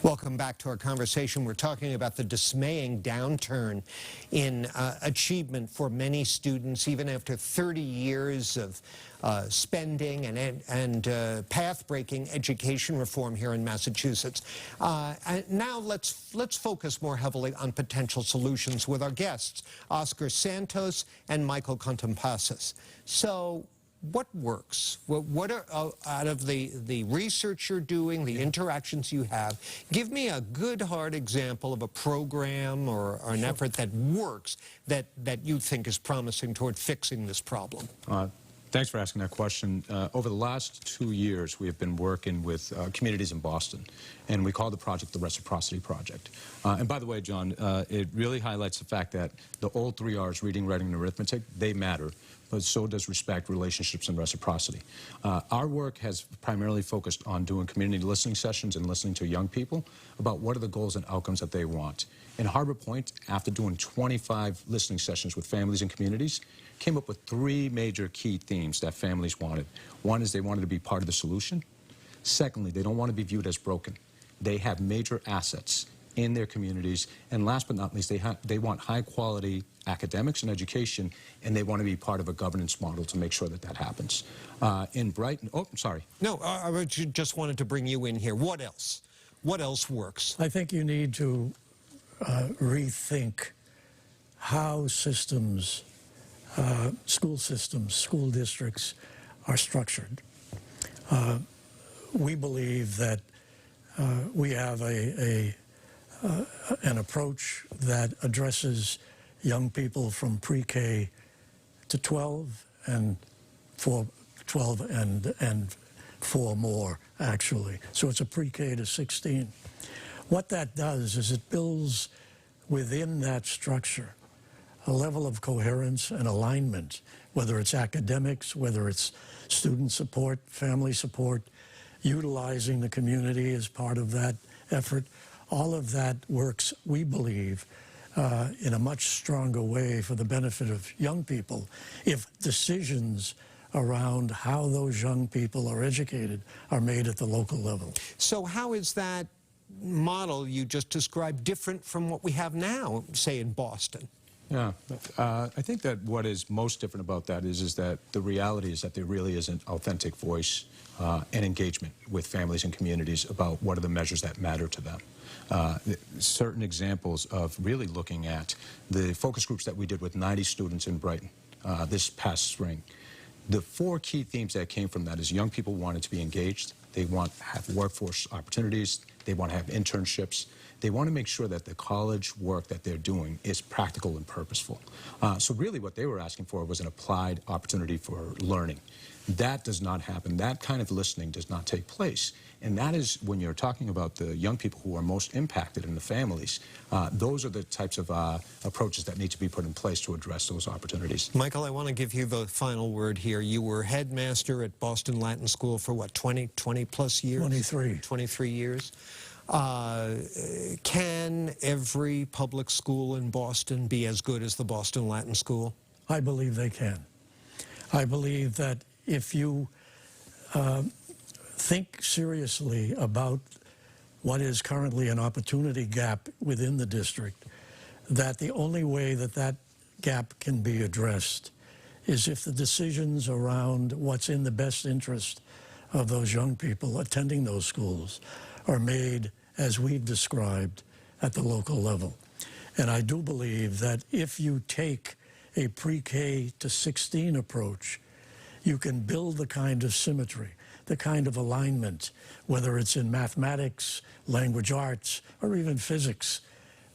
Welcome back to our conversation. We're talking about the dismaying downturn in achievement for many students, even after 30 years of spending and path-breaking education reform here in Massachusetts. And now let's focus more heavily on potential solutions with our guests, Oscar Santos and Michael Contompasis. So, what works? What are, out of the research you're doing, the interactions you have, give me a good, hard example of a program or an effort that works that you think is promising toward fixing this problem. Thanks for asking that question. Over the last 2 years, we have been working with communities in Boston, and we call the project the Reciprocity Project. And by the way, John, it really highlights the fact that the old 3 R's, reading, writing, and arithmetic, they matter, but so does respect, relationships, and reciprocity. Our work has primarily focused on doing community listening sessions and listening to young people about what are the goals and outcomes that they want. In Harbor Point, after doing 25 listening sessions with families and communities, came up with 3 major key themes that families wanted. One is they wanted to be part of the solution. Secondly, they don't want to be viewed as broken. They have major assets in their communities. And last but not least, they want high-quality academics and education, and they want to be part of a governance model to make sure that that happens. In Brighton, oh, I'm sorry. No, I just wanted to bring you in here. What else? What else works? I think you need to rethink how systems, school districts are structured. We believe that we have an approach that addresses young people from pre-K to 12 and 12 and 4 more, actually. So it's a pre-K to 16. What that does is it builds within that structure a level of coherence and alignment, whether it's academics, whether it's student support, family support, utilizing the community as part of that effort. All of that works, we believe, in a much stronger way for the benefit of young people if decisions around how those young people are educated are made at the local level. So how is that model you just described different from what we have now, say, in Boston? Yeah, I think that what is most different about that is that the reality is that there really is an authentic voice and engagement with families and communities about what are the measures that matter to them. Certain examples of really looking at the focus groups that we did with 90 students in Brighton this past spring. The 4 key themes that came from that is young people wanted to be engaged, they want to have workforce opportunities, they want to have internships, they want to make sure that the college work that they're doing is practical and purposeful. So really what they were asking for was an applied opportunity for learning. That does not happen. That kind of listening does not take place. And that is when you're talking about the young people who are most impacted in the families, those are the types of approaches that need to be put in place to address those opportunities. Michael, I want to give you the final word here. You were headmaster at Boston Latin School for what, 20 plus years? 23. 23 years. Can every public school in Boston be as good as the Boston Latin School? I believe they can. I believe that if you think seriously about what is currently an opportunity gap within the district, that the only way that that gap can be addressed is if the decisions around what's in the best interest of those young people attending those schools are made as we've described at the local level. And I do believe that if you take a pre-K to 16 approach, you can build the kind of symmetry, the kind of alignment, whether it's in mathematics, language arts, or even physics,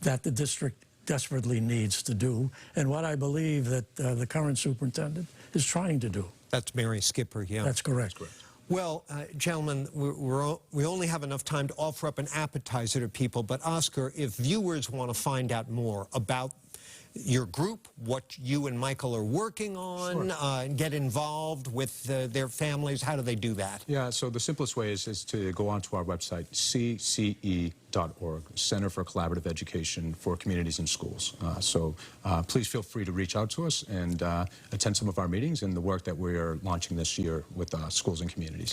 that the district desperately needs to do, and what I believe that the current superintendent is trying to do. That's Mary Skipper, yeah. That's correct. Well, gentlemen, we only have enough time to offer up an appetizer to people, but Oscar, if viewers want to find out more about your group, what you and Michael are working on, Sure. And get involved with their families, how do they do that? Yeah, so the simplest way is to go onto our website, cce.org, Center for Collaborative Education for Communities and Schools. Please feel free to reach out to us and attend some of our meetings and the work that we are launching this year with schools and communities.